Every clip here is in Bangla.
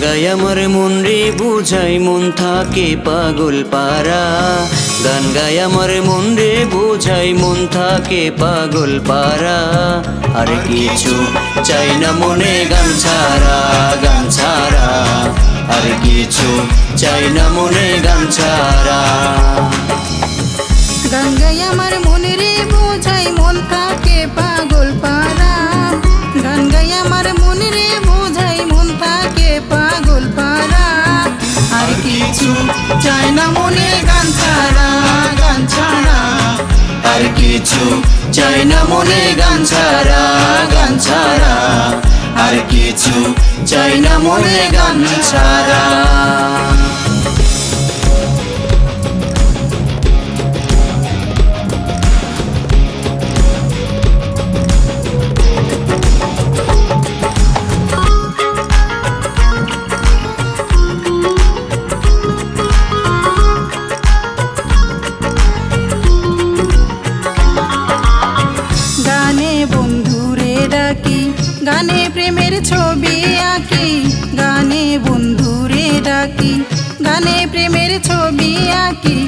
গাই আমার মন রে বুঝাই মন থাকে পাগল পারা। গান গাই আমার মন রে বুঝাই মন থাকে পাগল পারা। আর কিছু চাই না মনে গান ছাড়া, গান ছাড়া। আর কিছু চাই না মনে গান ছাড়া। গান গাই আমার মন রে বুঝাই মন থাকে পাগল পারা। গান গাই আমার মন রে বুঝাই মন থাকে পাগল পারা। আর কিছু চাই না মনে গান ছাড়া, গান ছাড়া। আর কিছু চাই না মনে গান ছাড়া, গান ছাড়া। আর কিছু চাই না মনে গান ছাড়া। গানে বন্ধুরে ডাকি, গানে প্রেমের ছবি আঁকি। গানে বন্ধুরে ডাকি, গানে প্রেমের ছবি আঁকি।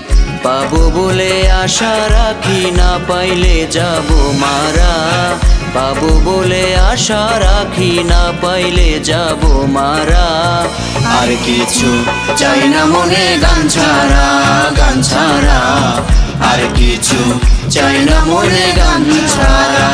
পাবো বলে আশা রাখি, না পাইলে যাব মারা। পাবো বলে আশা রাখি, না পাইলে যাব মারা। আর কিছু চাই না মনে গান ছাড়া, গান ছাড়া। আর কিছু চাই না মনে গান ছাড়া।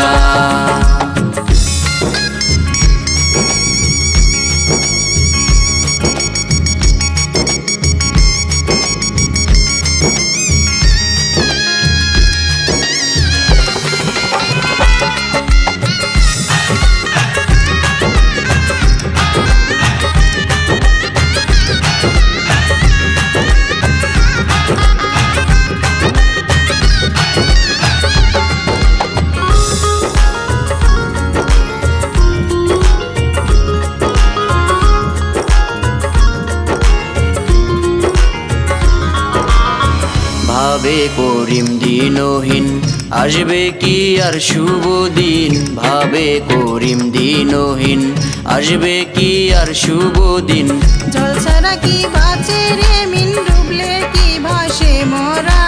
ভাবে করিম দিনহীন, আসবে কি আর শুভ দিন। ভাবে করিম দিনহীন, আসবে কি আর শুভ দিন। জল ছাড়া কি বাঁচে রে মিন, ডুবলে কি ভাসে মরা।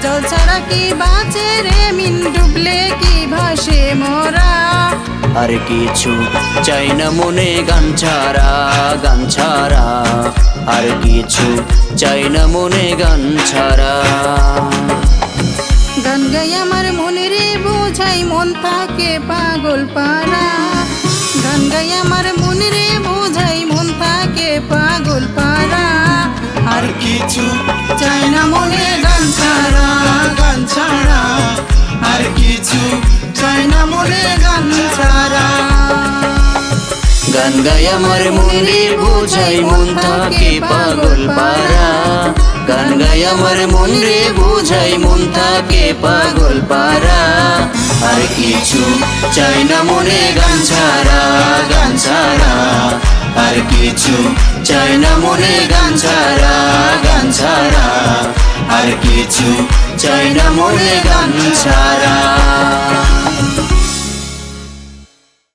জল ছাড়া কি বাঁচে রে মিন, ডুবলে কি ভাসে মরা। আর কিছু চাই না মনে গান ছাড়া, গান ছাড়া। আর কিছু চাই না মনে গান ছাড়া। গান গাই আমার মন রে বুঝাই মন থাকে পাগল পারা। গান গাই আমার মন রে বুঝাই মন থাকে পাগল পারা। আর কিছু চাই না মনে গান ছাড়া, গান ছাড়া। আর কিছু চাই না মনে গান ছাড়া। গান গাই আমার মন রে বুঝাই মন থাকে পাগল পারা। গান গাই আমার মন রে বুঝাই মন থাকে পাগল পারা। আর কিছু চাই না মনে গান ছাড়া, গান ছাড়া। আর কিছু চাই না মনে গান ছাড়া, গান ছাড়া। আর কিছু চাই না মনে গান ছাড়া।